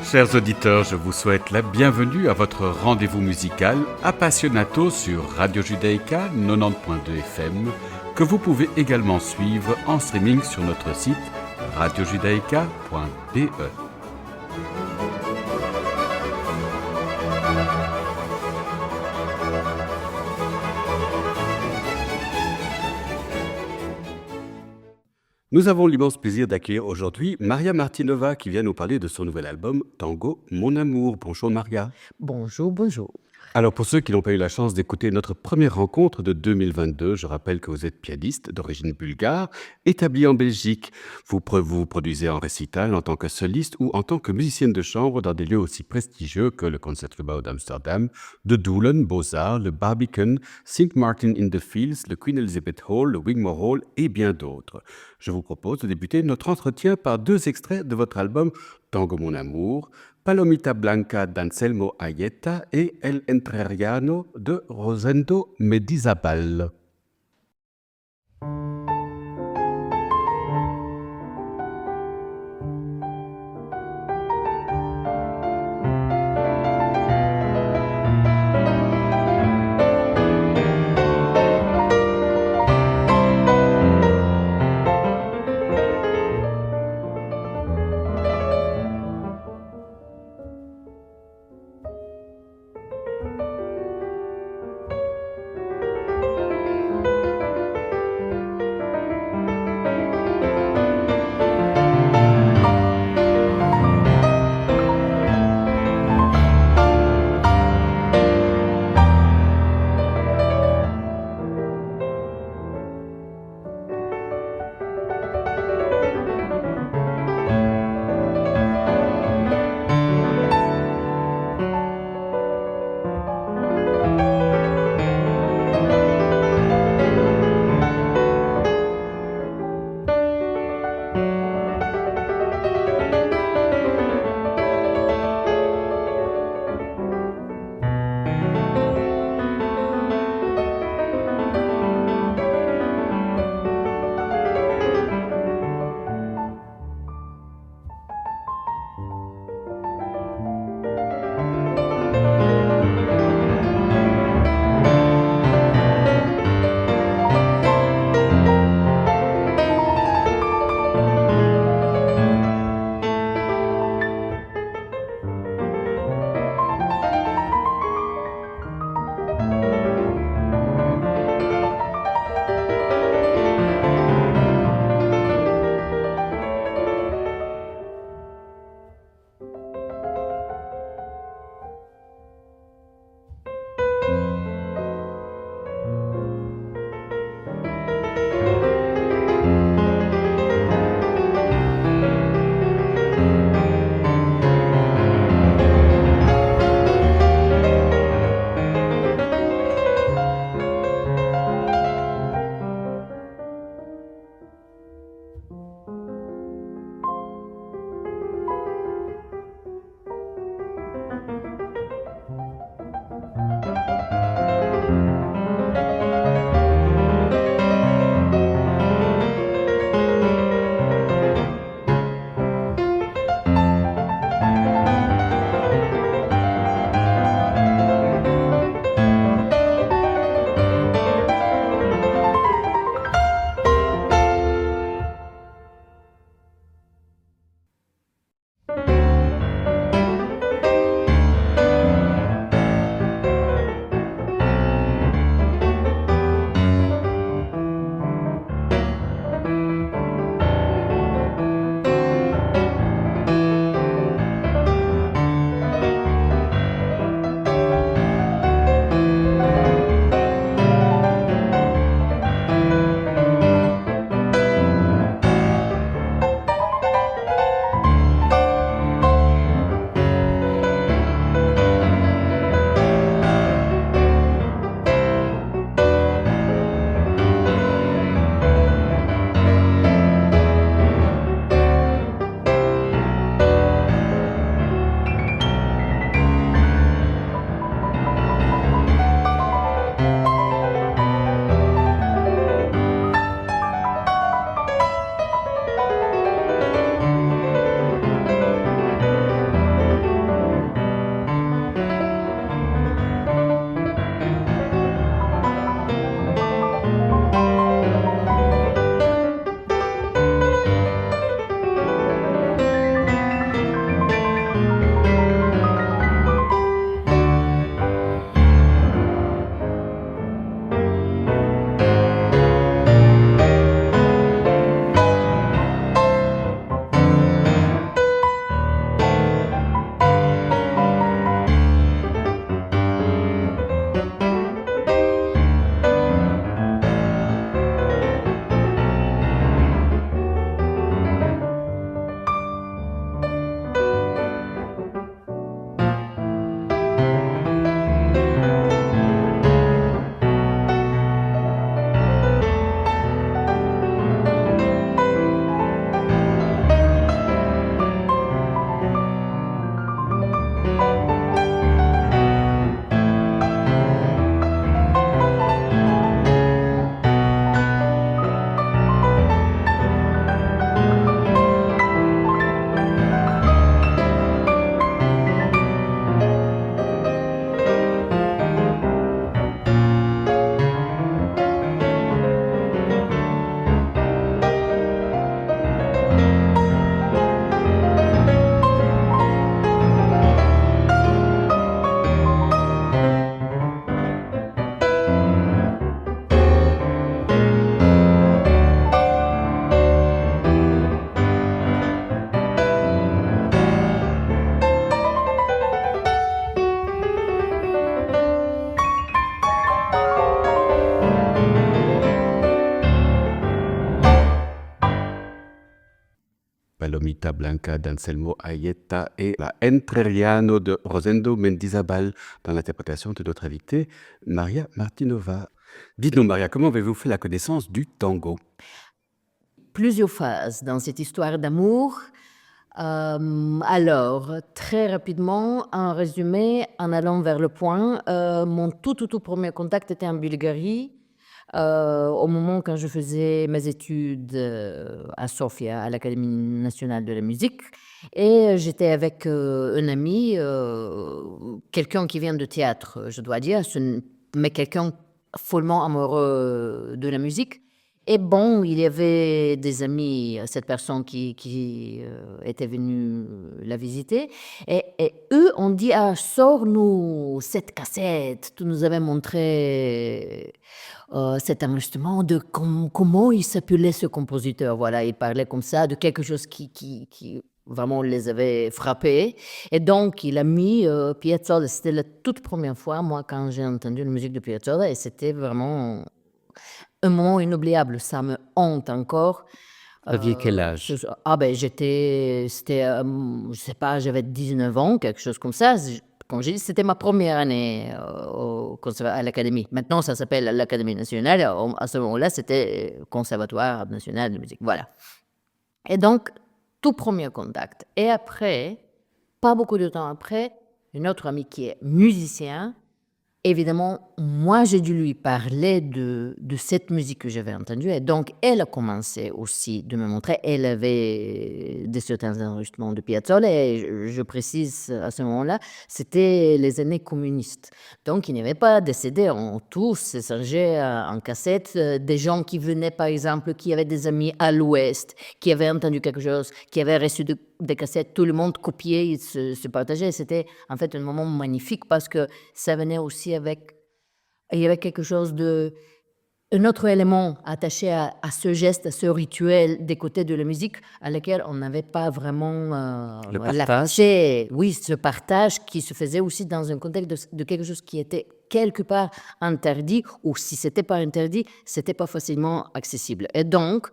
Chers auditeurs, je vous souhaite la bienvenue à votre rendez-vous musical Appassionato sur Radio Judaïka 90.2 FM, que vous pouvez également suivre en streaming sur notre site radiojudaïka.be. Nous avons l'immense plaisir d'accueillir aujourd'hui Maria Martinova qui vient nous parler de son nouvel album Tango Mon Amour. Bonjour Maria. Bonjour, bonjour. Alors pour ceux qui n'ont pas eu la chance d'écouter notre première rencontre de 2022, je rappelle que vous êtes pianiste d'origine bulgare, établie en Belgique. Vous produisez en récital en tant que soliste ou en tant que musicienne de chambre dans des lieux aussi prestigieux que le Concertgebouw d'Amsterdam, de Doelen, Beaux-Arts, le Barbican, St. Martin in the Fields, le Queen Elizabeth Hall, le Wigmore Hall et bien d'autres. Je vous propose de débuter notre entretien par deux extraits de votre album Tango Mon Amour, Palomita Blanca d'Anselmo Aieta et El Entrerriano de Rosendo Medizabal. Palomita Blanca d'Anselmo Aieta et la Entrerriano de Rosendo Mendizabal dans l'interprétation de notre invitée Maria Martinova. Dites-nous Maria, comment avez-vous fait la connaissance du tango? Plusieurs phases dans cette histoire d'amour. Alors, très rapidement, en résumé, en allant vers le point, mon tout premier contact était en Bulgarie, au moment quand je faisais mes études à Sofia, à l'Académie nationale de la musique. Et j'étais avec un ami, quelqu'un qui vient de théâtre, je dois dire, mais quelqu'un follement amoureux de la musique. Et bon, il y avait des amis, cette personne qui était venue la visiter. Et eux ont dit, ah, sors-nous cette cassette. Tu nous avais montré cet enregistrement de comment il s'appelait ce compositeur. Voilà, il parlait comme ça de quelque chose qui vraiment les avait frappés. Et donc, il a mis Piazzolla. C'était la toute première fois, moi, quand j'ai entendu la musique de Piazzolla. Et c'était vraiment un moment inoubliable, ça me hante encore. Vous aviez quel âge? C'était, je sais pas, j'avais 19 ans, quelque chose comme ça. Comme j'ai dit, c'était ma première année à l'Académie. Maintenant, ça s'appelle l'Académie nationale. À ce moment-là, c'était Conservatoire national de musique. Voilà. Et donc, tout premier contact. Et après, pas beaucoup de temps après, une autre amie qui est musicien. Évidemment, moi, j'ai dû lui parler de cette musique que j'avais entendue. Et donc, elle a commencé aussi de me montrer. Elle avait certains enregistrements de Piazzolla. Et je précise à ce moment-là, c'était les années communistes. Donc, il n'y avait pas de CD. On tous s'échangeait en cassette. Des gens qui venaient, par exemple, qui avaient des amis à l'Ouest, qui avaient entendu quelque chose, qui avaient reçu des cassettes, tout le monde copiait, il se partageait. C'était en fait un moment magnifique parce que ça venait aussi avec... Il y avait quelque chose de... Un autre élément attaché à ce geste, à ce rituel des côtés de la musique à laquelle on n'avait pas vraiment Le partage. l'accès. Oui, ce partage qui se faisait aussi dans un contexte de quelque chose qui était quelque part interdit ou si c'était pas interdit, c'était pas facilement accessible. Et donc,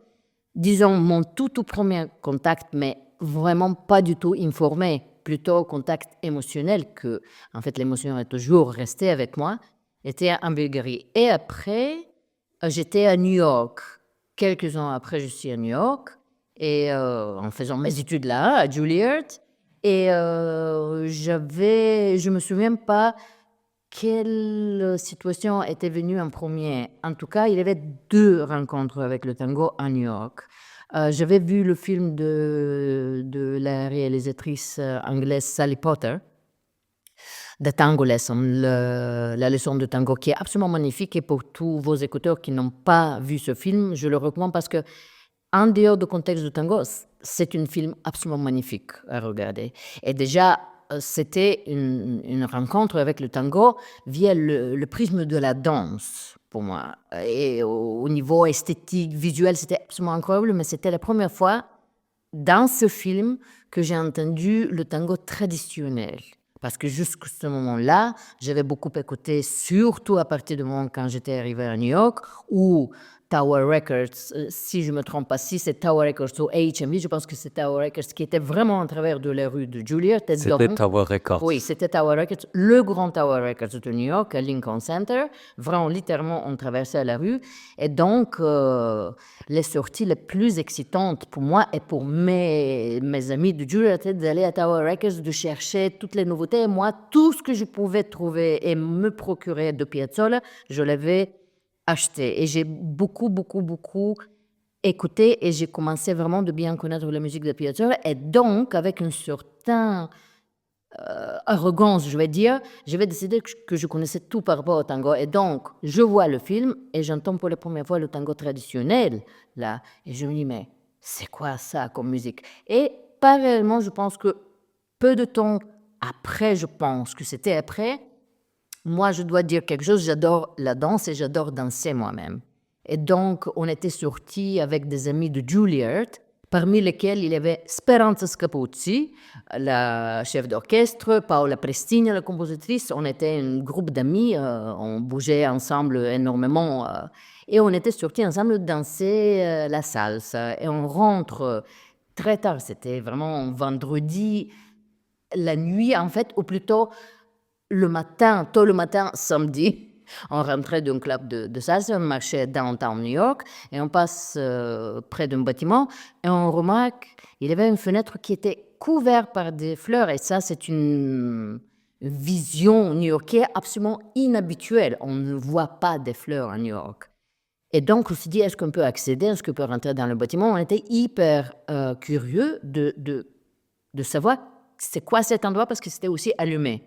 disons, mon tout premier contact, mais vraiment pas du tout informé, plutôt contact émotionnel, que en fait l'émotion est toujours restée avec moi, était en Bulgarie. Et après, j'étais à New York. Quelques ans après, je suis à New York, et en faisant mes études là, à Juilliard, et je me souviens pas quelle situation était venue en premier. En tout cas, il y avait 2 rencontres avec le tango à New York. J'avais vu le film de la réalisatrice anglaise Sally Potter, The Tango Lesson, la leçon de tango, qui est absolument magnifique. Et pour tous vos écouteurs qui n'ont pas vu ce film, je le recommande parce que, en dehors du contexte du tango, c'est un film absolument magnifique à regarder. Et déjà, c'était une rencontre avec le tango via le prisme de la danse, pour moi. Et au niveau esthétique, visuel, c'était absolument incroyable, mais c'était la première fois dans ce film que j'ai entendu le tango traditionnel. Parce que jusqu'à ce moment-là, j'avais beaucoup écouté, surtout à partir du moment quand j'étais arrivée à New York, où Tower Records, si je ne me trompe pas, si c'est Tower Records ou HMV, je pense que c'est Tower Records qui était vraiment en travers de la rue de Juilliard. C'était Tower Records. Oui, c'était Tower Records, le grand Tower Records de New York, à Lincoln Center. Vraiment, littéralement, on traversait la rue. Et donc, les sorties les plus excitantes pour moi et pour mes amis de Juilliard étaient d'aller à Tower Records, de chercher toutes les nouveautés. Et moi, tout ce que je pouvais trouver et me procurer de Piazzolla, je l'avais acheté. Et j'ai beaucoup écouté et j'ai commencé vraiment de bien connaître la musique de Piazzolla. Et donc, avec un certain arrogance, je vais dire, j'avais décidé que je connaissais tout par rapport au tango. Et donc, je vois le film et j'entends pour la première fois le tango traditionnel, là. Et je me dis, mais c'est quoi ça comme musique? Et parallèlement, je pense que peu de temps après, je pense que c'était après, moi, je dois dire quelque chose, j'adore la danse et j'adore danser moi-même. Et donc, on était sortis avec des amis de Juilliard, parmi lesquels il y avait Speranza Scapuzzi, la chef d'orchestre, Paola Prestini, la compositrice. On était un groupe d'amis, on bougeait ensemble énormément et on était sortis ensemble danser la salsa. Et on rentre très tard, c'était vraiment vendredi, la nuit en fait, ou plutôt le matin, tôt le matin, samedi. On rentrait d'un club de salsa, on marchait downtown New York et on passe près d'un bâtiment et on remarque il y avait une fenêtre qui était couverte par des fleurs et ça c'est une vision new-yorkaise absolument inhabituelle. On ne voit pas des fleurs à New York. Et donc on s'est dit est-ce qu'on peut accéder, est-ce qu'on peut rentrer dans le bâtiment. On était hyper curieux de savoir c'est quoi cet endroit parce que c'était aussi allumé.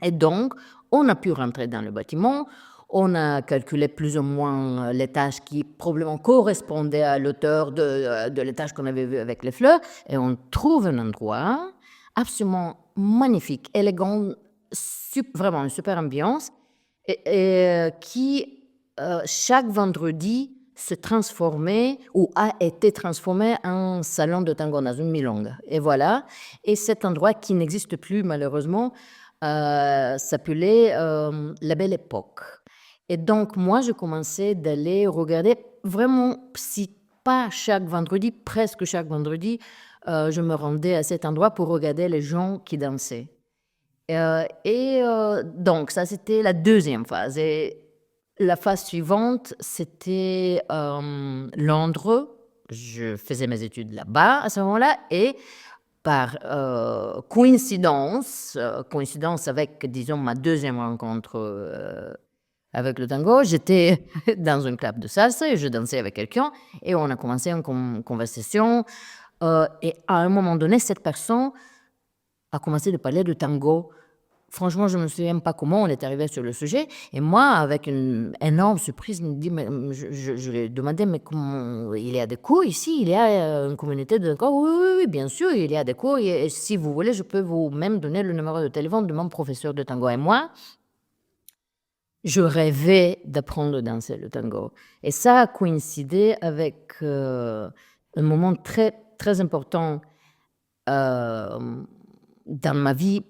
Et donc, on a pu rentrer dans le bâtiment, on a calculé plus ou moins l'étage qui probablement correspondait à l'auteur de l'étage qu'on avait vu avec les fleurs, et on trouve un endroit absolument magnifique, élégant, vraiment une super ambiance, et qui, chaque vendredi, se transformait ou a été transformé en salon de tango dans une milonga. Et voilà, et cet endroit qui n'existe plus malheureusement, s'appelait La Belle Époque. Et donc, moi, je commençais d'aller regarder vraiment, si pas chaque vendredi, presque chaque vendredi, je me rendais à cet endroit pour regarder les gens qui dansaient. Donc, ça, c'était la deuxième phase. Et la phase suivante, c'était Londres. Je faisais mes études là-bas à ce moment-là et par coïncidence avec, disons, ma deuxième rencontre avec le tango, j'étais dans un club de salsa et je dansais avec quelqu'un et on a commencé une conversation et à un moment donné, cette personne a commencé de parler de tango. Franchement, je ne me souviens pas comment on est arrivé sur le sujet. Et moi, avec une énorme surprise, je lui ai demandé, mais comment, il y a des cours ici, il y a une communauté de tango. Oui, oui, oui, bien sûr, il y a des cours. Et si vous voulez, je peux vous même donner le numéro de téléphone de mon professeur de tango. Et moi, je rêvais d'apprendre à danser le tango. Et ça a coïncidé avec un moment très, très important dans ma vie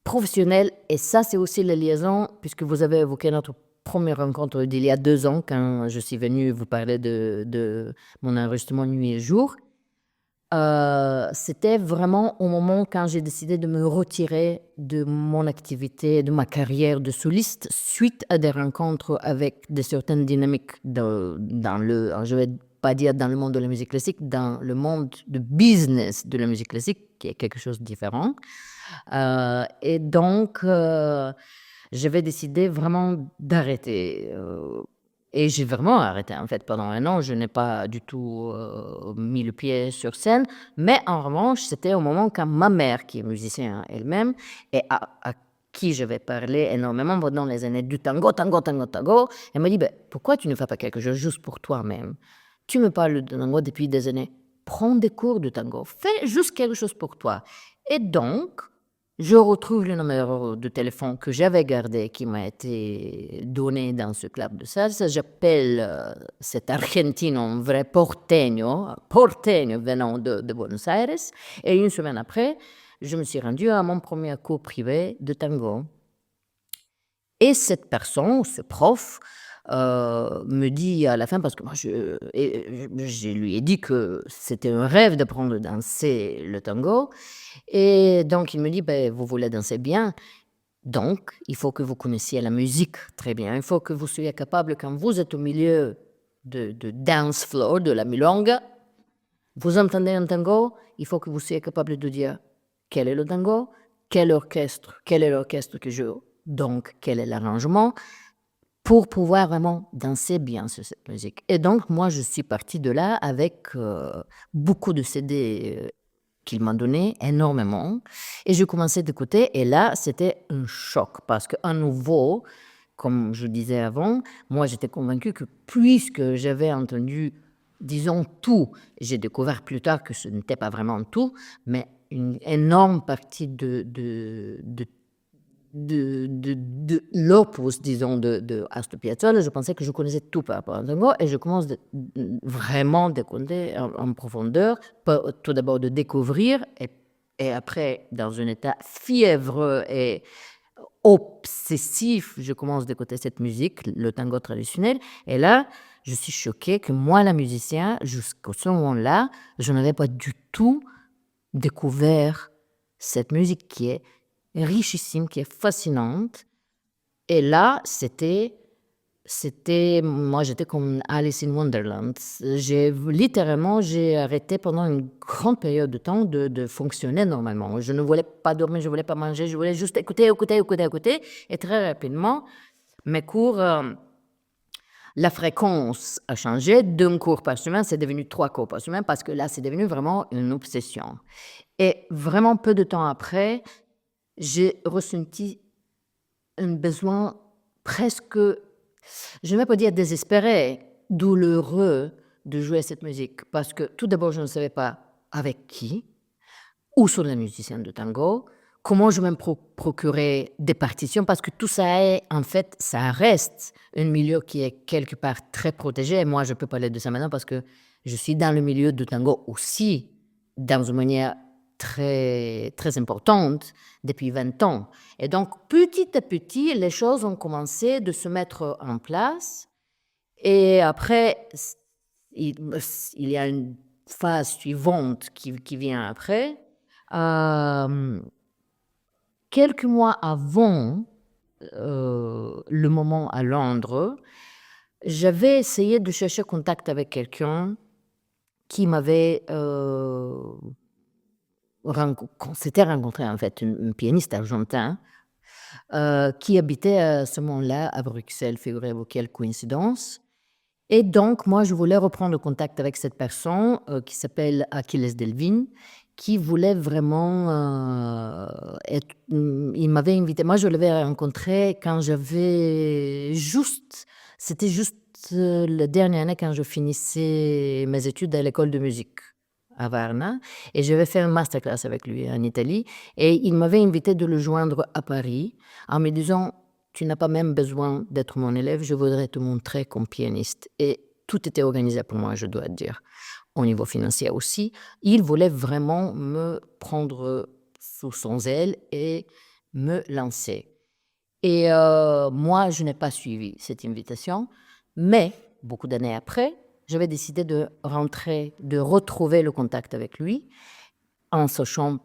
professionnelle. Et ça, c'est aussi la liaison, puisque vous avez évoqué notre première rencontre d'il y a 2 ans, quand je suis venue vous parler de mon enregistrement nuit et jour. C'était vraiment au moment quand j'ai décidé de me retirer de mon activité, de ma carrière de soliste, suite à des rencontres avec des certaines dynamiques dans le, alors je vais pas dire dans le monde de la musique classique, dans le monde de business de la musique classique, qui est quelque chose de différent. Et donc, j'avais décidé vraiment d'arrêter. Et j'ai vraiment arrêté, en fait, pendant 1 an. Je n'ai pas du tout mis le pied sur scène. Mais en revanche, c'était au moment quand ma mère, qui est musicienne elle-même, et à qui je vais parler énormément pendant les années du tango, tango, tango, tango, elle m'a dit, ben, pourquoi tu ne fais pas quelque chose juste pour toi-même? Tu me parles de tango depuis des années. Prends des cours de tango. Fais juste quelque chose pour toi. Et donc, je retrouve le numéro de téléphone que j'avais gardé, qui m'a été donné dans ce club de salsa. J'appelle cet argentino, un vrai porteño venant de Buenos Aires. Et une semaine après, je me suis rendue à mon premier cours privé de tango. Et cette personne, ce prof, me dit à la fin, parce que moi, je lui ai dit que c'était un rêve d'apprendre à danser le tango. Et donc, il me dit, ben, vous voulez danser bien, donc il faut que vous connaissiez la musique très bien. Il faut que vous soyez capable, quand vous êtes au milieu de dance floor, de la milonga, vous entendez un tango, il faut que vous soyez capable de dire quel est le tango, quel est l'orchestre qui joue, donc quel est l'arrangement, pour pouvoir vraiment danser bien sur cette musique. Et donc, moi, je suis partie de là avec beaucoup de CD qu'il m'a donné, énormément. Et je commençais d'écouter, et là, c'était un choc, parce qu'à nouveau, comme je disais avant, moi, j'étais convaincue que puisque j'avais entendu, disons, tout, j'ai découvert plus tard que ce n'était pas vraiment tout, mais une énorme partie de l'opus, disons, de Astor Piazzolla, je pensais que je connaissais tout par rapport à tango, et je commence vraiment d'écouter en profondeur, tout d'abord de découvrir, et après, dans un état fiévreux et obsessif, je commence d'écouter cette musique, le tango traditionnel, et là, je suis choquée que moi, la musicienne, jusqu'à ce moment-là, je n'avais pas du tout découvert cette musique qui est richissime, qui est fascinante. Et là, moi, j'étais comme Alice in Wonderland. J'ai arrêté pendant une grande période de temps de fonctionner normalement. Je ne voulais pas dormir, je ne voulais pas manger, je voulais juste écouter, écouter, écouter, écouter. Et très rapidement, mes cours, la fréquence a changé. D'un cours par semaine, c'est devenu 3 cours par semaine parce que là, c'est devenu vraiment une obsession. Et vraiment peu de temps après, j'ai ressenti un besoin presque, je ne vais pas dire désespéré, douloureux de jouer cette musique. Parce que tout d'abord, je ne savais pas avec qui, où sont les musiciens de tango, comment je vais me procurer des partitions, parce que tout ça est, en fait, ça reste un milieu qui est quelque part très protégé. Et moi, je peux parler de ça maintenant parce que je suis dans le milieu du tango aussi, dans une manière très, très importante depuis 20 ans. Et donc, petit à petit, les choses ont commencé de se mettre en place. Et après, il y a une phase suivante qui vient après. Quelques mois avant le moment à Londres, j'avais essayé de chercher contact avec quelqu'un qui m'avait qu'on s'était rencontré en fait, un pianiste argentin qui habitait à ce moment-là à Bruxelles. Figurez-vous, quelle coïncidence. Et donc, moi, je voulais reprendre contact avec cette personne qui s'appelle Achilles Delvin, qui voulait vraiment il m'avait invité. Moi, je l'avais rencontré quand c'était juste la dernière année quand je finissais mes études à l'école de musique à Varna. Et je vais faire une masterclass avec lui en Italie. Et il m'avait invité de le joindre à Paris en me disant: tu n'as pas même besoin d'être mon élève, je voudrais te montrer comme pianiste. Et tout était organisé pour moi, je dois dire, au niveau financier aussi. Il voulait vraiment me prendre sous son aile et me lancer. Et moi, je n'ai pas suivi cette invitation, mais beaucoup d'années après, j'avais décidé de retrouver le contact avec lui, en sachant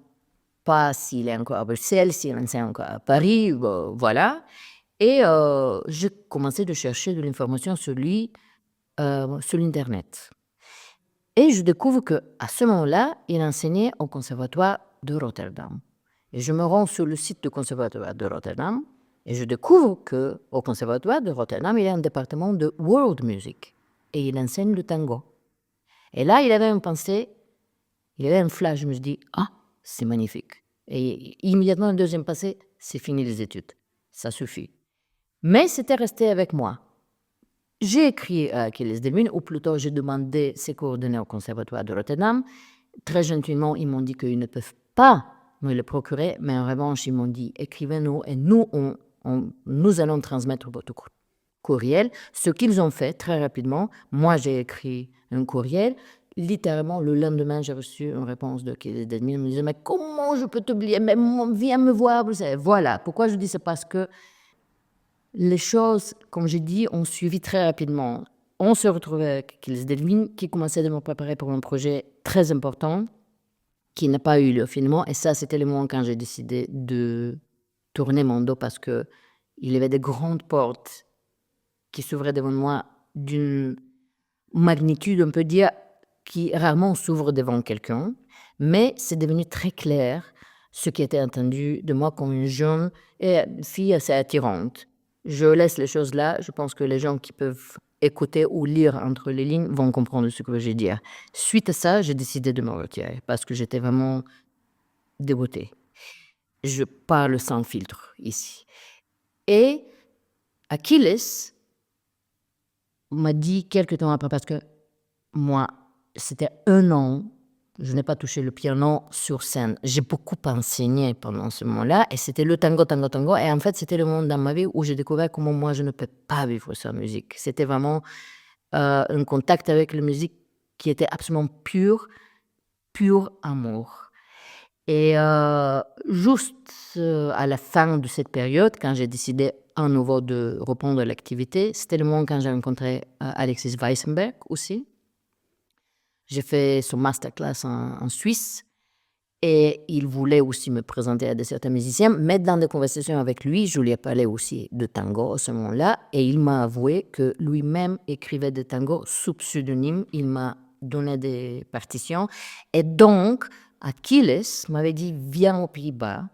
pas s'il est encore à Bruxelles, s'il enseigne encore à Paris, voilà. Et j'ai commencé de chercher de l'information sur lui sur l'Internet. Et je découvre qu'à ce moment-là, il enseignait au Conservatoire de Rotterdam. Et je me rends sur le site du Conservatoire de Rotterdam et je découvre qu'au Conservatoire de Rotterdam, il y a un département de World Music et il enseigne le tango. Et là, il avait une pensée, il avait un flash, je me suis dit: ah, c'est magnifique. Et immédiatement, une deuxième pensée, c'est fini les études, ça suffit. Mais c'était resté avec moi. J'ai écrit à Achilles Delvin, ou plutôt j'ai demandé ses coordonnées au Conservatoire de Rotterdam. Très gentiment, ils m'ont dit qu'ils ne peuvent pas me le procurer, mais en revanche, ils m'ont dit: écrivez-nous et nous allons transmettre votre courriel. Ce qu'ils ont fait très rapidement. Moi, j'ai écrit un courriel. Littéralement, le lendemain, j'ai reçu une réponse d'Achilles Delvin. Il me disait: mais comment je peux t'oublier? Mais viens me voir. Voilà. Pourquoi je dis ça? Parce que les choses, comme j'ai dit, ont suivi très rapidement. On se retrouvait avec Achilles Delvin, qui commençait à me préparer pour un projet très important, qui n'a pas eu lieu finalement. Et ça, c'était le moment quand j'ai décidé de tourner mon dos parce qu'il y avait des grandes portes qui s'ouvraient devant moi d'une magnitude, on peut dire, qui rarement s'ouvre devant quelqu'un. Mais c'est devenu très clair ce qui était attendu de moi comme une jeune fille assez attirante. Je laisse les choses là. Je pense que les gens qui peuvent écouter ou lire entre les lignes vont comprendre ce que je vais dire. Suite à ça, j'ai décidé de me retirer parce que j'étais vraiment dégoûtée. Je parle sans filtre ici. Et Achilles m'a dit quelques temps après, parce que moi, c'était 1 an, je n'ai pas touché le piano sur scène. J'ai beaucoup enseigné pendant ce moment-là et c'était le tango, tango, tango. Et en fait, c'était le moment dans ma vie où j'ai découvert comment moi, je ne peux pas vivre sans musique. C'était vraiment un contact avec la musique qui était absolument pur amour. Et juste à la fin de cette période, quand j'ai décidé à nouveau de reprendre l'activité. C'était le moment quand j'ai rencontré Alexis Weissenberg aussi. J'ai fait son masterclass en Suisse et il voulait aussi me présenter à certains musiciens, mais dans des conversations avec lui, je lui ai parlé aussi de tango à ce moment-là et il m'a avoué que lui-même écrivait des tangos sous pseudonyme. Il m'a donné des partitions et donc Achilles m'avait dit viens aux Pays-Bas,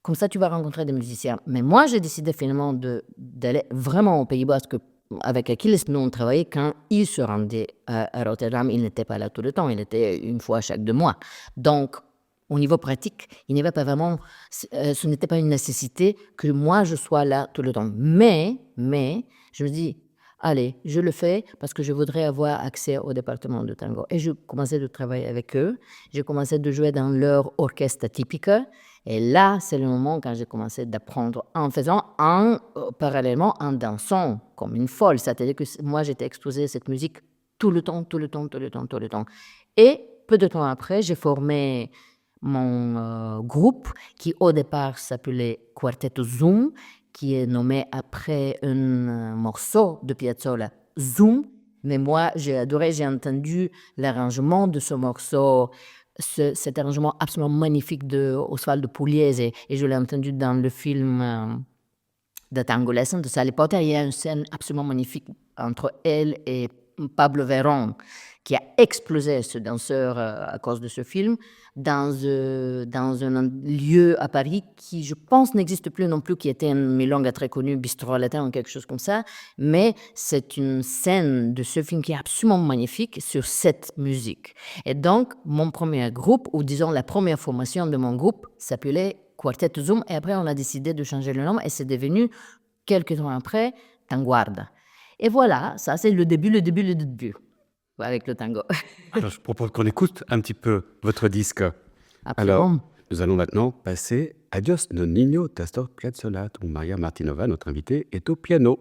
comme ça tu vas rencontrer des musiciens. Mais moi j'ai décidé finalement d'aller vraiment aux Pays-Bas parce que avec Achilles, nous on travaillait quand il se rendait à Rotterdam. Il n'était pas là tout le temps, il était une fois chaque 2 mois. Donc, au niveau pratique, il n'y avait pas vraiment, ce n'était pas une nécessité que moi je sois là tout le temps. Mais, je me dis, allez, je le fais parce que je voudrais avoir accès au département de tango. Et je commençais de travailler avec eux, j'ai commencé de jouer dans leur orchestre typique. Et là, c'est le moment quand j'ai commencé d'apprendre en faisant, parallèlement en dansant comme une folle. C'est-à-dire que moi, j'étais exposée à cette musique tout le temps. Et peu de temps après, j'ai formé mon groupe qui au départ s'appelait Quartetto Zoom, qui est nommé après un morceau de Piazzolla, Zoom. Mais moi, j'ai adoré, j'ai entendu l'arrangement de ce morceau, cet arrangement absolument magnifique de Osvaldo Pugliese, et je l'ai entendu dans le film de Tango Lesson de Sally Potter. Il y a une scène absolument magnifique entre elle et Pablo Verón, qui a explosé ce danseur à cause de ce film, dans un lieu à Paris qui, je pense, n'existe plus non plus, qui était un milonga très connu, Bistro Latin ou quelque chose comme ça. Mais c'est une scène de ce film qui est absolument magnifique sur cette musique. Et donc, mon premier groupe, ou disons la première formation de mon groupe, s'appelait Quartetto Zoom. Et après, on a décidé de changer le nom et c'est devenu, quelques temps après, Tanguarda. Et voilà, ça c'est le début avec le tango. Alors, je propose qu'on écoute un petit peu votre disque. Absolument. Alors, nous allons maintenant passer Adios non niño d'Astor Piazzolla, dont Maria Martinova, notre invitée, est au piano.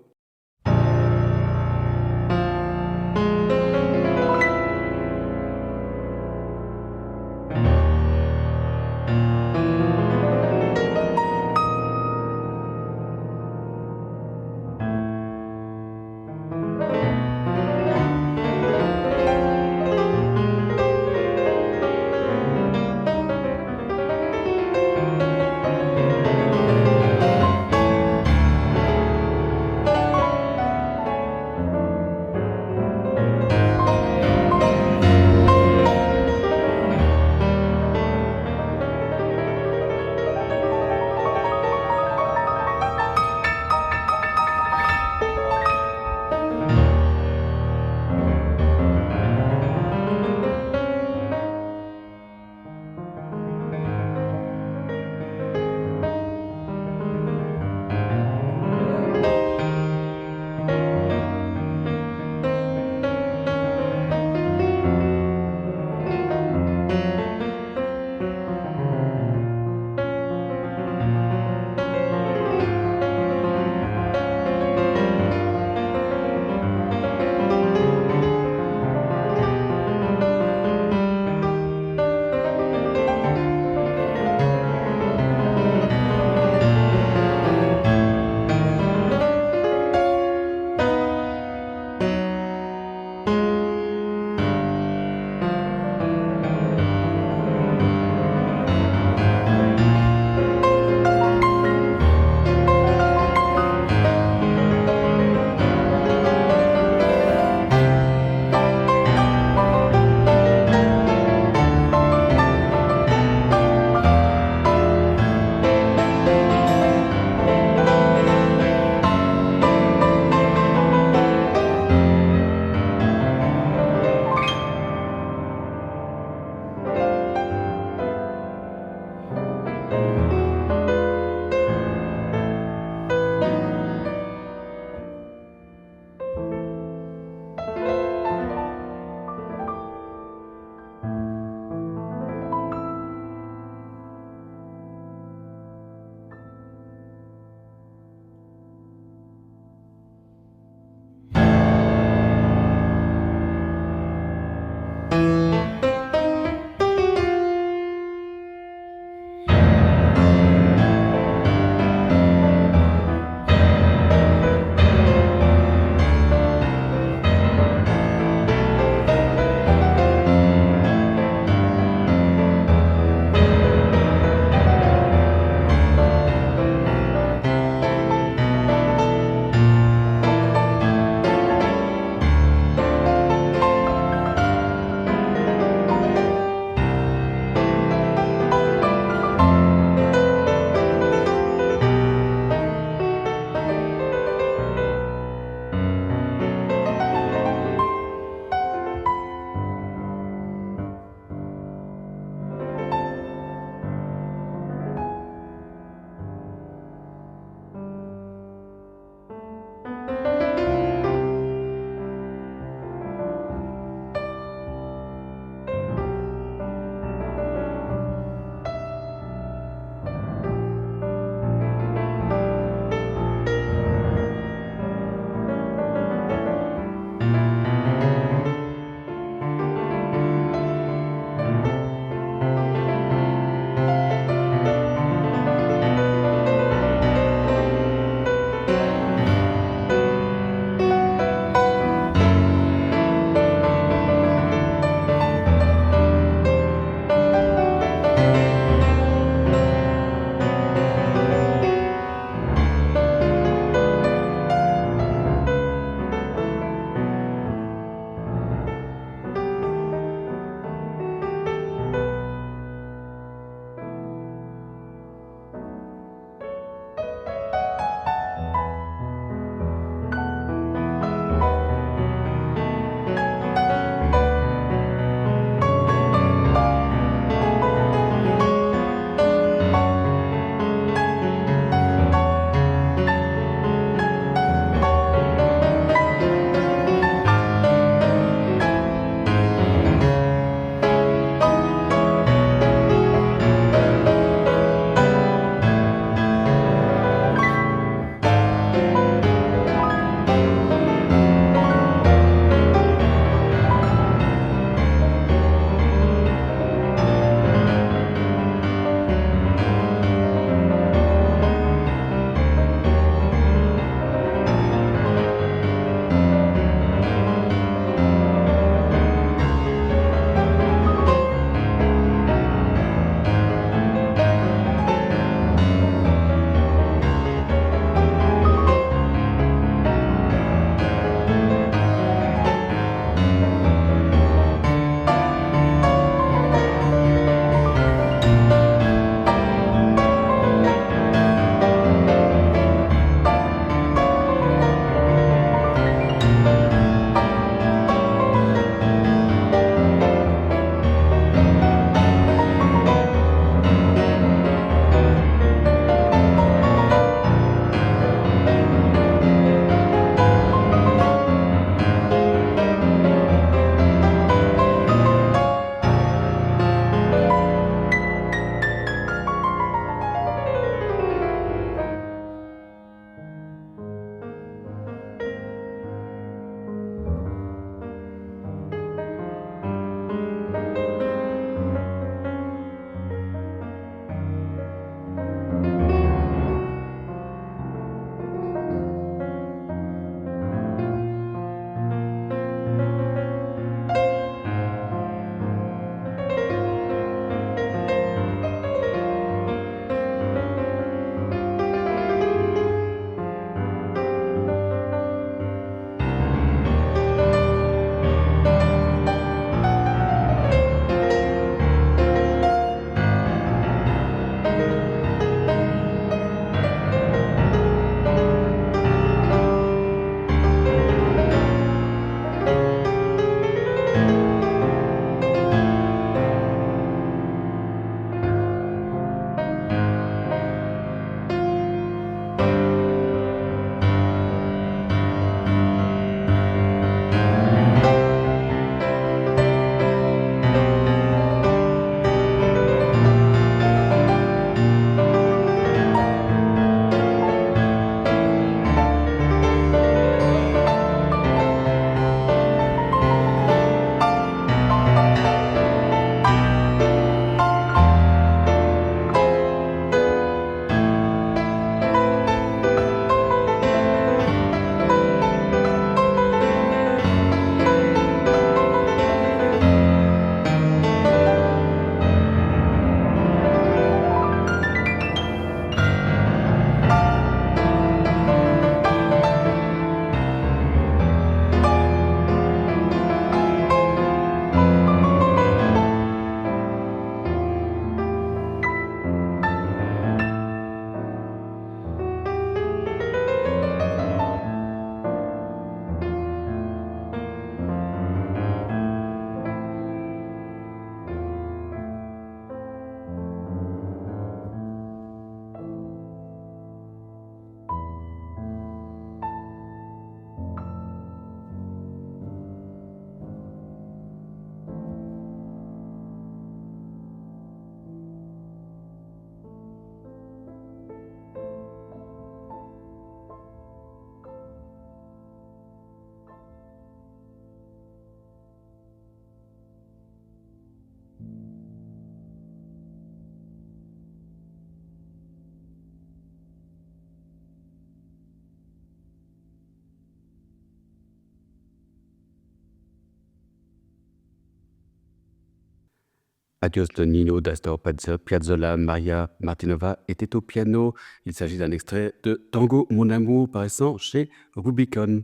Adios de Nino d'Astor Piazzolla, Maria Martinova était au piano. Il s'agit d'un extrait de Tango, mon amour, paraissant chez Rubicon.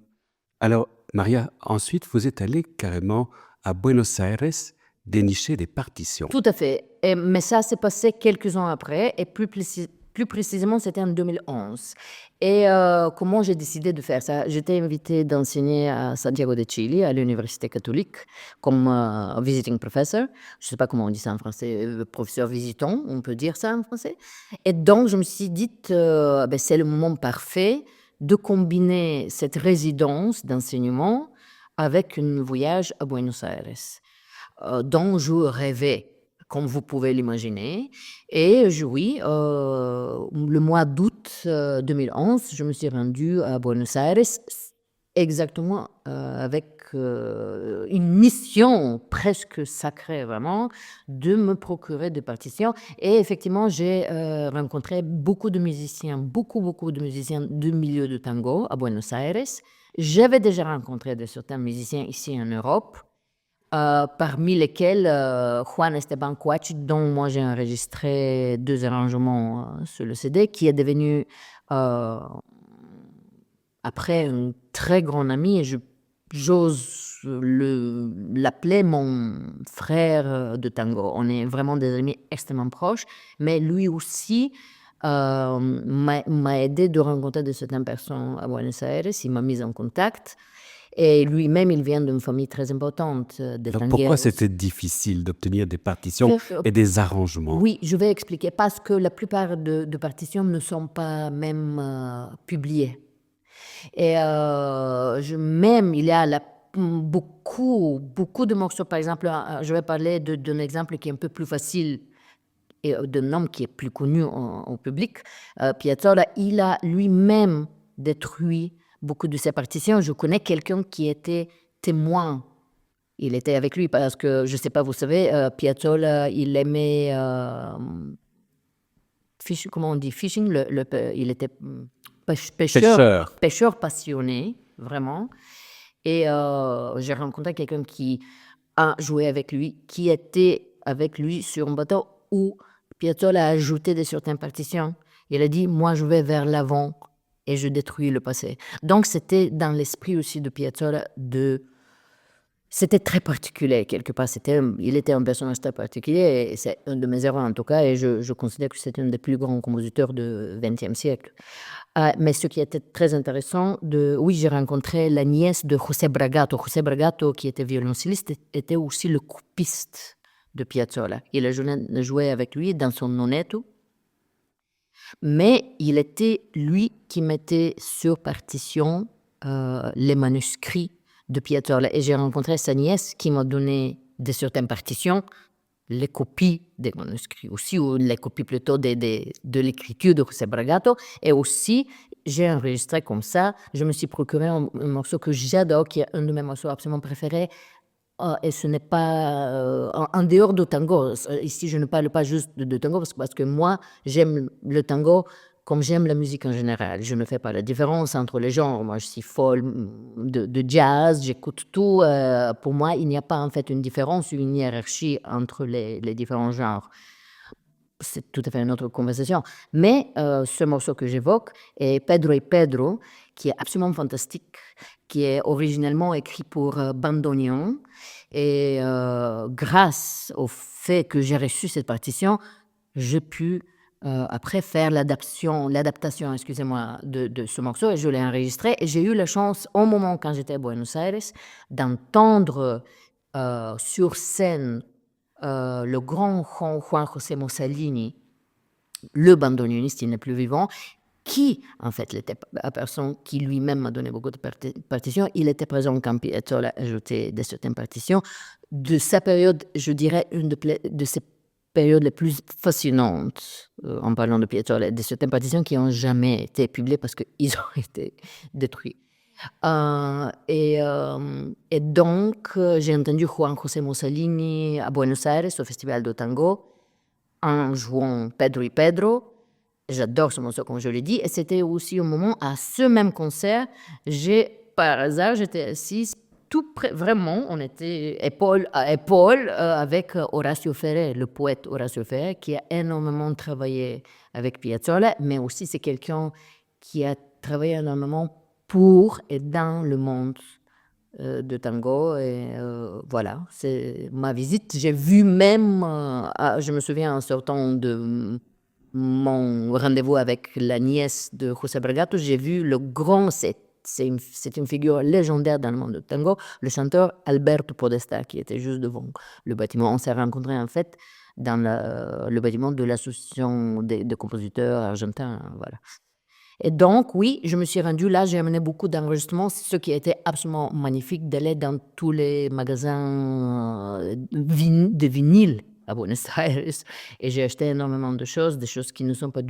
Alors, Maria, ensuite, vous êtes allée carrément à Buenos Aires dénicher des partitions. Tout à fait. Mais ça s'est passé quelques ans après, et plus précisément, c'était en 2011. Et comment j'ai décidé de faire ça? J'étais invitée d'enseigner à Santiago de Chile, à l'université catholique, comme visiting professor. Je ne sais pas comment on dit ça en français, professeur visitant, on peut dire ça en français. Et donc, je me suis dit, c'est le moment parfait de combiner cette résidence d'enseignement avec un voyage à Buenos Aires, dont je rêvais, comme vous pouvez l'imaginer. Et oui, le mois d'août 2011, je me suis rendue à Buenos Aires, exactement avec une mission presque sacrée, vraiment, de me procurer des partitions. Et effectivement, j'ai rencontré beaucoup de musiciens du milieu de tango à Buenos Aires. J'avais déjà rencontré certains musiciens ici en Europe, parmi lesquels Juan Esteban Coachi, dont moi j'ai enregistré 2 arrangements sur le CD, qui est devenu après un très grand ami, et j'ose l'appeler mon frère de tango. On est vraiment des amis extrêmement proches, mais lui aussi m'a aidé de rencontrer de certaines personnes à Buenos Aires. Il m'a mis en contact. Et lui-même, il vient d'une famille très importante de Alors, tangueros. pourquoi c'était difficile d'obtenir des partitions et des arrangements? Oui, je vais expliquer. Parce que la plupart de partitions ne sont pas même publiées. Et il y a beaucoup de morceaux. Par exemple, je vais parler d'un exemple qui est un peu plus facile et d'un homme qui est plus connu au public. Piazzolla, il a lui-même détruit beaucoup de ses partitions. Je connais quelqu'un qui était témoin. Il était avec lui parce que, je ne sais pas, vous savez, Piazzolla, il aimait, comment on dit, fishing, il était pêcheur passionné, vraiment. Et j'ai rencontré quelqu'un qui a joué avec lui, qui était avec lui sur un bateau où Piazzolla a ajouté certaines partitions. Il a dit, moi je vais vers l'avant et je détruis le passé. Donc c'était dans l'esprit aussi de Piazzolla c'était très particulier quelque part. Il était un personnage très particulier et c'est un de mes héros en tout cas, et je considère que c'est un des plus grands compositeurs du XXe siècle. Mais ce qui était très intéressant, oui, j'ai rencontré la nièce de José Bragato. José Bragato, qui était violoncelliste, était aussi le coupiste de Piazzolla. Il a joué avec lui dans son nonetto, mais il était lui qui mettait sur partition les manuscrits de Piazzolla. Et j'ai rencontré sa nièce qui m'a donné certaines partitions, les copies des manuscrits aussi, ou les copies plutôt de l'écriture de José Bragato. Et aussi, j'ai enregistré comme ça. Je me suis procuré un morceau que j'adore, qui est un de mes morceaux absolument préférés. Et ce n'est pas en dehors du tango. Ici, je ne parle pas juste de tango parce que moi, j'aime le tango comme j'aime la musique en général. Je ne fais pas la différence entre les genres. Moi, je suis folle de jazz, j'écoute tout. Pour moi, il n'y a pas en fait une différence ou une hiérarchie entre les différents genres. C'est tout à fait une autre conversation. Mais ce morceau que j'évoque est Pedro y Pedro, qui est absolument fantastique, qui est originellement écrit pour bandoneon. Et grâce au fait que j'ai reçu cette partition, j'ai pu après faire l'adaptation, excusez-moi, de ce morceau, et je l'ai enregistré. Et j'ai eu la chance, au moment quand j'étais à Buenos Aires, d'entendre sur scène le grand Juan José Mussolini, le bandoneoniste, il n'est plus vivant, qui, en fait, était la personne qui lui-même m'a donné beaucoup de partitions. Il était présent quand Piazzolla a ajouté certaines partitions. De sa période, je dirais, une de ses périodes les plus fascinantes, en parlant de Piazzolla, de certaines partitions qui n'ont jamais été publiées parce qu'ils ont été détruits. Et donc, j'ai entendu Juan José Mussolini à Buenos Aires, au Festival de Tango, en jouant Pedro y Pedro. J'adore ce morceau, comme je l'ai dit. Et c'était aussi un moment, à ce même concert, par hasard, j'étais assise tout près, vraiment, on était épaule à épaule avec Orazio Ferrer, le poète Orazio Ferrer, qui a énormément travaillé avec Piazzolla, mais aussi c'est quelqu'un qui a travaillé énormément pour et dans le monde de tango. Et voilà, c'est ma visite. J'ai vu même, je me souviens en sortant de mon rendez-vous avec la nièce de José Bragato, j'ai vu le grand set. C'est une figure légendaire dans le monde du tango, le chanteur Alberto Podesta, qui était juste devant le bâtiment. On s'est rencontrés en fait dans le bâtiment de l'association des compositeurs argentins. Voilà. Et donc, oui, je me suis rendue là, j'ai amené beaucoup d'enregistrements, ce qui a été absolument magnifique d'aller dans tous les magasins de vinyle à Buenos Aires. Et j'ai acheté énormément de choses, des choses qui ne sont pas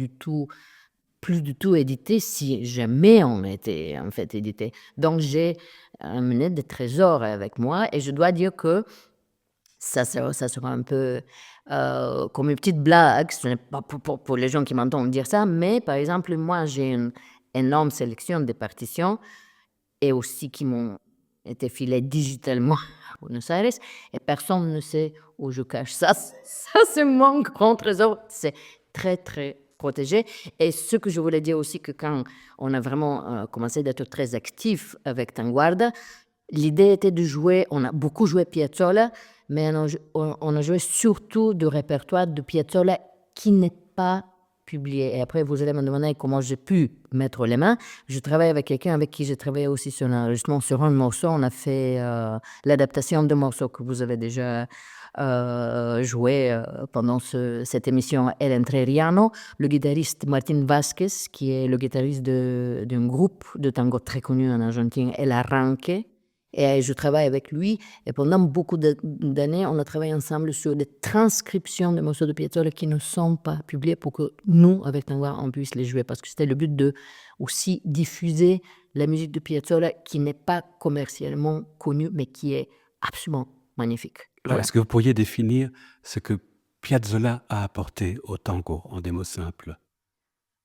plus du tout éditées, si jamais on était en fait éditées. Donc, j'ai amené des trésors avec moi et je dois dire que ça sera un peu comme une petite blague, ce n'est pas pour les gens qui m'entendent dire ça, mais par exemple, moi, j'ai une énorme sélection de partitions et aussi qui m'ont été filées digitalement à Buenos Aires et personne ne sait où je cache ça. Ça, c'est mon grand trésor. C'est très, très protégé. Et ce que je voulais dire aussi, que quand on a vraiment commencé d'être très actif avec Tanguarda, l'idée était de jouer, on a beaucoup joué Piazzolla, mais on a joué surtout du répertoire de Piazzolla qui n'est pas publié. Et après, vous allez me demander comment j'ai pu mettre les mains. Je travaille avec quelqu'un avec qui j'ai travaillé aussi sur l'enregistrement sur un morceau. On a fait l'adaptation de morceaux que vous avez déjà joué pendant cette émission El Entrerriano. Le guitariste Martin Vasquez, qui est le guitariste d'un groupe de tango très connu en Argentine, El Arranque. Et je travaille avec lui. Et pendant beaucoup d'années, on a travaillé ensemble sur des transcriptions de morceaux de Piazzolla qui ne sont pas publiés pour que nous, avec Tanguar, on puisse les jouer. Parce que c'était le but de aussi diffuser la musique de Piazzolla qui n'est pas commercialement connue, mais qui est absolument magnifique. Alors, Voilà. est-ce que vous pourriez définir ce que Piazzolla a apporté au tango en des mots simples?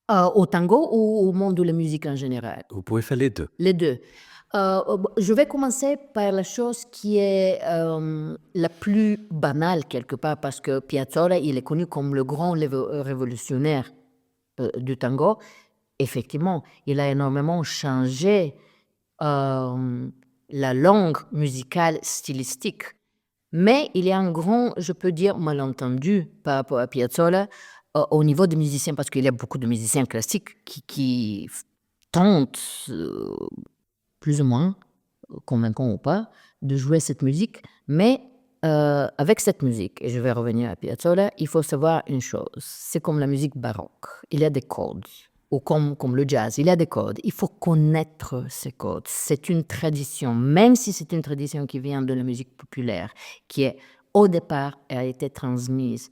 Au tango ou au monde de la musique en général? Vous pouvez faire les deux. Les deux. Je vais commencer par la chose qui est la plus banale quelque part, parce que Piazzolla, il est connu comme le grand révolutionnaire du tango. Effectivement, il a énormément changé la langue musicale stylistique. Mais il y a un grand, je peux dire, malentendu par rapport à Piazzolla au niveau des musiciens, parce qu'il y a beaucoup de musiciens classiques qui tentent plus ou moins, convaincants ou pas, de jouer cette musique. Mais avec cette musique, et je vais revenir à Piazzolla, il faut savoir une chose, c'est comme la musique baroque, il y a des codes, ou comme le jazz, il y a des codes. Il faut connaître ces codes. C'est une tradition, même si c'est une tradition qui vient de la musique populaire, qui est au départ a été transmise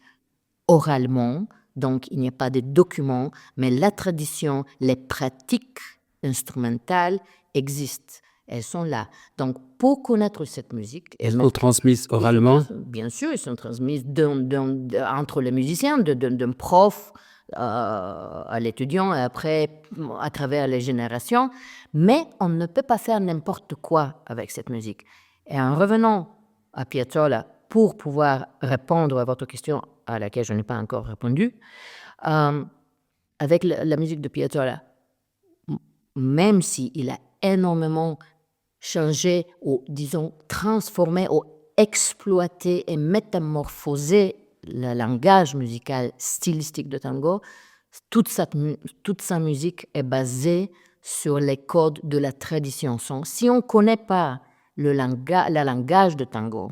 oralement, donc il n'y a pas de documents, mais la tradition, les pratiques instrumentales existent. Elles sont là. Donc, pour connaître cette musique... Elles sont transmises oralement? Bien sûr, elles sont transmises entre les musiciens, d'un prof à l'étudiant, et après, à travers les générations. Mais on ne peut pas faire n'importe quoi avec cette musique. Et en revenant à Piazzolla, pour pouvoir répondre à votre question à laquelle je n'ai pas encore répondu, avec la musique de Piazzolla, même s'il a énormément changé ou, disons, transformé ou exploité et métamorphosé le langage musical stylistique de tango, toute sa musique est basée sur les codes de la tradition. Si on ne connaît pas le langage de tango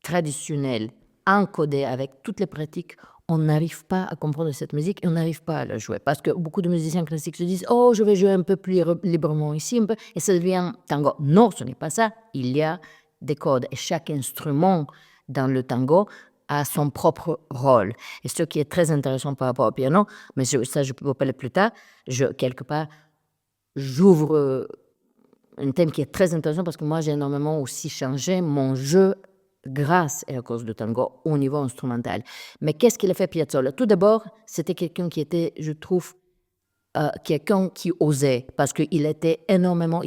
traditionnel, encodé avec toutes les pratiques, on n'arrive pas à comprendre cette musique et on n'arrive pas à la jouer. Parce que beaucoup de musiciens classiques se disent « Oh, je vais jouer un peu plus librement ici, un peu », et ça devient tango. Non, ce n'est pas ça. Il y a des codes et chaque instrument dans le tango a son propre rôle. Et ce qui est très intéressant par rapport au piano, mais ça je peux vous parler plus tard, quelque part, j'ouvre un thème qui est très intéressant parce que moi j'ai énormément aussi changé mon jeu grâce et à cause du tango au niveau instrumental. Mais qu'est-ce qu'il a fait Piazzolla? Tout d'abord, c'était quelqu'un qui était, je trouve, quelqu'un qui osait, parce qu'il a été énormément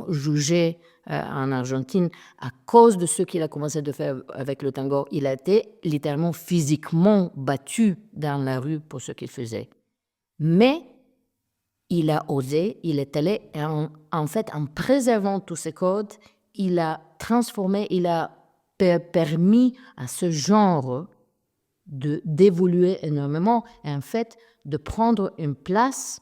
jugé en Argentine, à cause de ce qu'il a commencé de faire avec le tango, il a été littéralement physiquement battu dans la rue pour ce qu'il faisait. Mais il a osé, il est allé, et en fait, en préservant tous ces codes, il a transformé, il a permis à ce genre d'évoluer énormément et en fait de prendre une place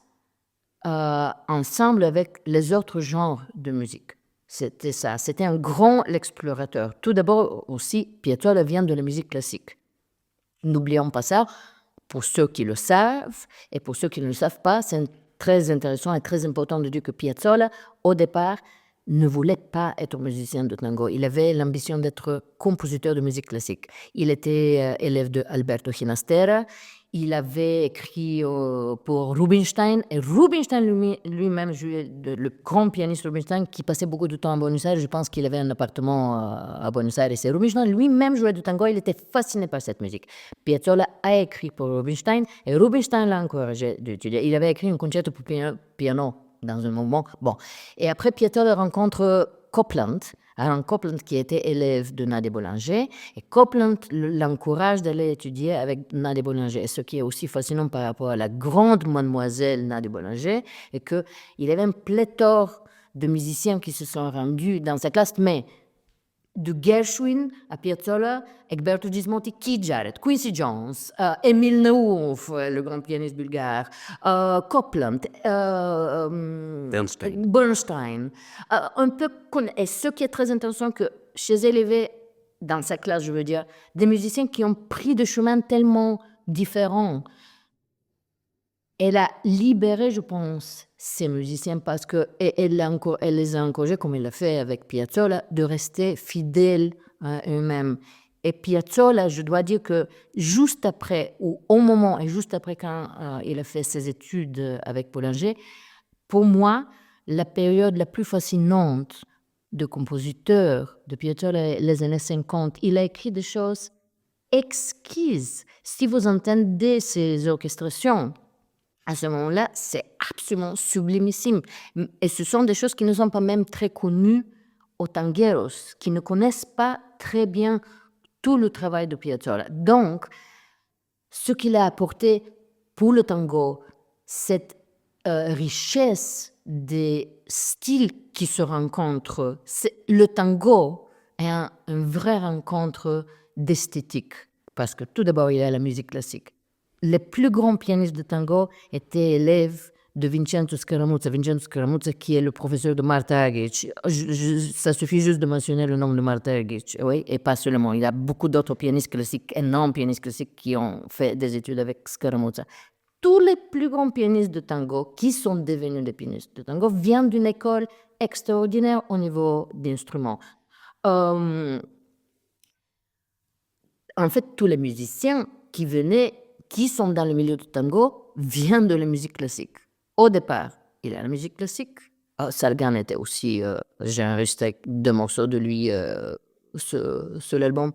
ensemble avec les autres genres de musique. C'était ça, c'était un grand explorateur. Tout d'abord aussi, Piazzolla vient de la musique classique. N'oublions pas ça, pour ceux qui le savent et pour ceux qui ne le savent pas, c'est très intéressant et très important de dire que Piazzolla, au départ, ne voulait pas être musicien de tango. Il avait l'ambition d'être compositeur de musique classique. Il était élève de Alberto Ginastera. Il avait écrit pour Rubinstein. Et Rubinstein lui-même jouait, le grand pianiste Rubinstein, qui passait beaucoup de temps à Buenos Aires. Je pense qu'il avait un appartement à Buenos Aires. Et Rubinstein lui-même jouait du tango. Il était fasciné par cette musique. Piazzolla a écrit pour Rubinstein et Rubinstein l'a encouragé d'étudier. Il avait écrit un concerto pour piano dans un moment. Bon. Et après, Piazzolla rencontre Copland, Aaron Copland, qui était élève de Nadia Boulanger, et Copland l'encourage d'aller étudier avec Nadia Boulanger. Et ce qui est aussi fascinant par rapport à la grande mademoiselle Nadia Boulanger, est qu'il avait un pléthore de musiciens qui se sont rendus dans sa classe, mais de Gershwin à Piazzolla, Egberto Gismonti, Keith Jarrett, Quincy Jones, Emile Naouf, le grand pianiste bulgare, Copland, Bernstein. Un peu, et ce qui est très intéressant, que chez élevés, dans sa classe, je veux dire, des musiciens qui ont pris des chemins tellement différents. Elle a libéré, je pense, ces musiciens parce qu'elle les a encouragés, comme elle l'a fait avec Piazzolla, de rester fidèles à eux-mêmes. Et Piazzolla, je dois dire que juste après, ou au moment et juste après quand il a fait ses études avec Boulanger, pour moi, la période la plus fascinante de compositeur de Piazzolla est les années 50. Il a écrit des choses exquises. Si vous entendez ces orchestrations, à ce moment-là, c'est absolument sublimissime. Et ce sont des choses qui ne sont pas même très connues aux tangueros, qui ne connaissent pas très bien tout le travail de Piazzolla. Donc, ce qu'il a apporté pour le tango, cette richesse des styles qui se rencontrent, le tango est une vraie rencontre d'esthétique. Parce que tout d'abord, il y a la musique classique. Les plus grands pianistes de tango étaient élèves de Vincenzo Scaramuzza, qui est le professeur de Martha Argerich. Ça suffit juste de mentionner le nom de Martha Argerich, oui, et pas seulement. Il y a beaucoup d'autres pianistes classiques, énormes pianistes classiques, qui ont fait des études avec Scaramuzza. Tous les plus grands pianistes de tango qui sont devenus des pianistes de tango viennent d'une école extraordinaire au niveau d'instruments. En fait, tous les musiciens qui sont dans le milieu du tango viennent de la musique classique. Au départ, il y a la musique classique. Salgan était aussi, j'ai enregistré 2 morceaux de lui sur l'album.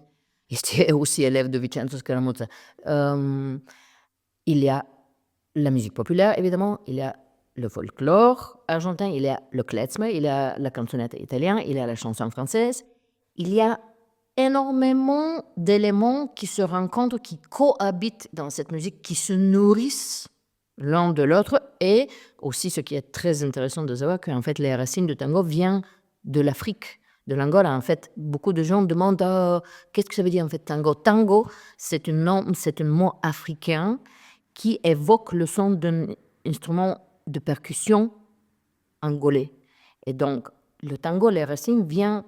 Il était aussi élève de Vincenzo Scaramuzza. Il y a la musique populaire, évidemment. Il y a le folklore argentin. Il y a le klezmer. Il y a la canzonetta italienne. Il y a la chanson française. Il y a énormément d'éléments qui se rencontrent, qui cohabitent dans cette musique, qui se nourrissent l'un de l'autre. Et aussi, ce qui est très intéressant de savoir, qu'en fait, les racines du tango viennent de l'Afrique, de l'Angola. En fait, beaucoup de gens demandent qu'est-ce que ça veut dire en fait tango. Tango, c'est un mot africain qui évoque le son d'un instrument de percussion angolais. Et donc, le tango, les racines viennent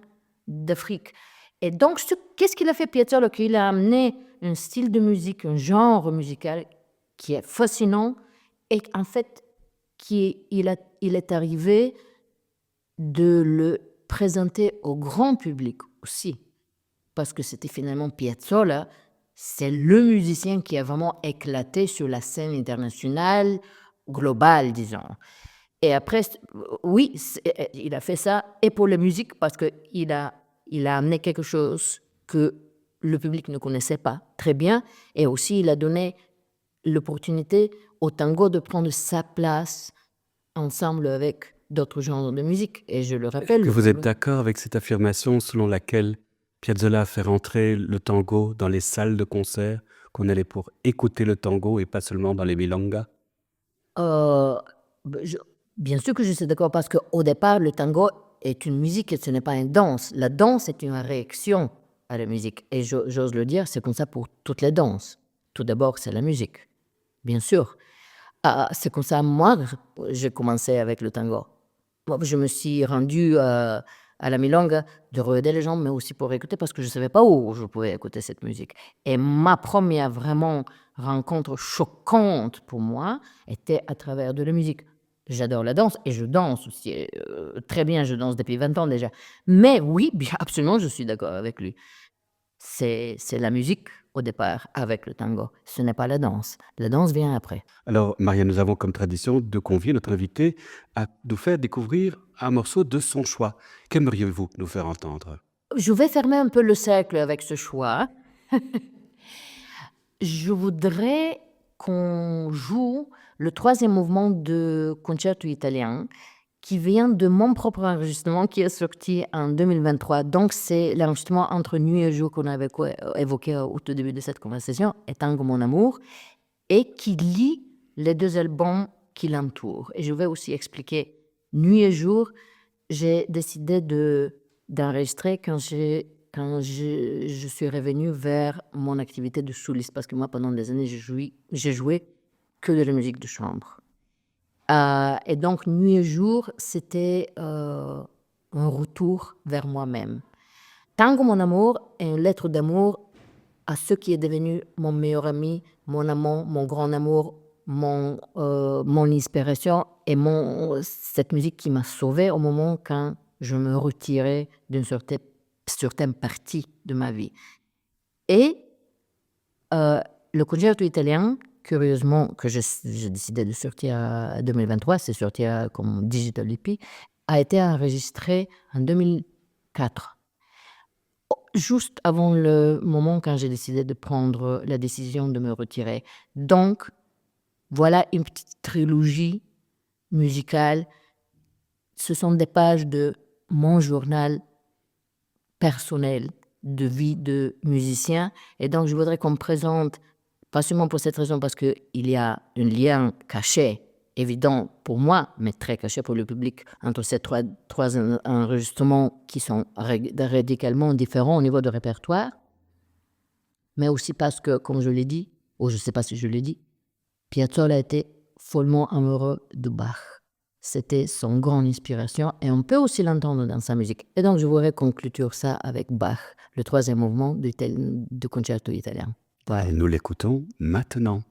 d'Afrique. Et donc, qu'est-ce qu'il a fait Piazzolla? Qu'il a amené un style de musique, un genre musical qui est fascinant et en fait, il est arrivé de le présenter au grand public aussi. Parce que c'était finalement Piazzolla, c'est le musicien qui a vraiment éclaté sur la scène internationale, globale, disons. Et après, oui, il a fait ça et pour la musique parce qu'il a amené quelque chose que le public ne connaissait pas très bien et aussi il a donné l'opportunité au tango de prendre sa place ensemble avec d'autres genres de musique. Et je le rappelle. Que vous êtes d'accord avec cette affirmation selon laquelle Piazzolla a fait rentrer le tango dans les salles de concert, qu'on allait pour écouter le tango et pas seulement dans les milongas? Euh, Bien sûr que je suis d'accord parce qu'au départ, le tango est une musique et ce n'est pas une danse. La danse est une réaction à la musique. Et j'ose le dire, c'est comme ça pour toutes les danses. Tout d'abord, c'est la musique, bien sûr. C'est comme ça, moi, j'ai commencé avec le tango. Moi, je me suis rendue à la milonga de regarder les gens, mais aussi pour écouter parce que je ne savais pas où je pouvais écouter cette musique. Et ma première vraiment rencontre choquante pour moi était à travers de la musique. J'adore la danse et je danse aussi. Très bien, je danse depuis 20 ans déjà. Mais oui, bien, absolument, je suis d'accord avec lui. C'est la musique au départ avec le tango. Ce n'est pas la danse. La danse vient après. Alors, Maria, nous avons comme tradition de convier notre invité à nous faire découvrir un morceau de son choix. Qu'aimeriez-vous nous faire entendre? Je vais fermer un peu le cercle avec ce choix. Je voudrais qu'on joue le 3e mouvement de Concerto italien qui vient de mon propre enregistrement qui est sorti en 2023. Donc, c'est l'enregistrement entre nuit et jour qu'on avait évoqué au tout début de cette conversation, et Tango mon amour, et qui lie les 2 albums qui l'entourent. Et je vais aussi expliquer nuit et jour. J'ai décidé d'enregistrer quand je suis revenue vers mon activité de soliste, parce que moi, pendant des années, j'ai joué que de la musique de chambre. Et donc, nuit et jour, c'était un retour vers moi-même. Tango mon amour est une lettre d'amour à ce qui est devenu mon meilleur ami, mon amant, mon grand amour, mon inspiration et cette musique qui m'a sauvée au moment quand je me retirais d'une certaine partie de ma vie. Et le concerto italien, curieusement, que j'ai décidé de sortir en 2023, c'est sorti comme digital EP, a été enregistré en 2004. Juste avant le moment quand j'ai décidé de prendre la décision de me retirer. Donc, voilà une petite trilogie musicale. Ce sont des pages de mon journal personnel de vie de musicien. Et donc, je voudrais qu'on me présente, pas seulement pour cette raison, parce qu'il y a un lien caché, évident pour moi, mais très caché pour le public, entre ces trois enregistrements qui sont radicalement différents au niveau de répertoire, mais aussi parce que, comme je l'ai dit, ou je ne sais pas si je l'ai dit, Piazzolla était follement amoureux de Bach. C'était son grande inspiration et on peut aussi l'entendre dans sa musique. Et donc, je voudrais conclure ça avec Bach, le 3e mouvement du concerto italien. Voilà. Nous l'écoutons maintenant.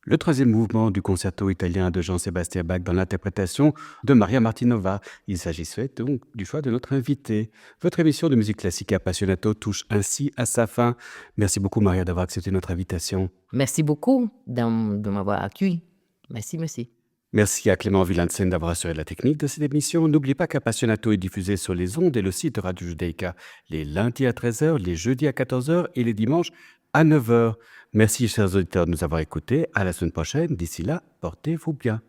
Le troisième mouvement du concerto italien de Jean-Sébastien Bach dans l'interprétation de Maria Martinova. Il s'agissait donc du choix de notre invité. Votre émission de musique classique Appassionato touche ainsi à sa fin. Merci beaucoup Maria d'avoir accepté notre invitation. Merci beaucoup de m'avoir accueilli. Merci, merci. Merci à Clément Villansen d'avoir assuré la technique de cette émission. N'oubliez pas qu'Appassionato est diffusé sur les ondes et le site de Radio Judaïka les lundis à 13h, les jeudis à 14h et les dimanches à 9h. Merci, chers auditeurs, de nous avoir écoutés. À la semaine prochaine. D'ici là, portez-vous bien.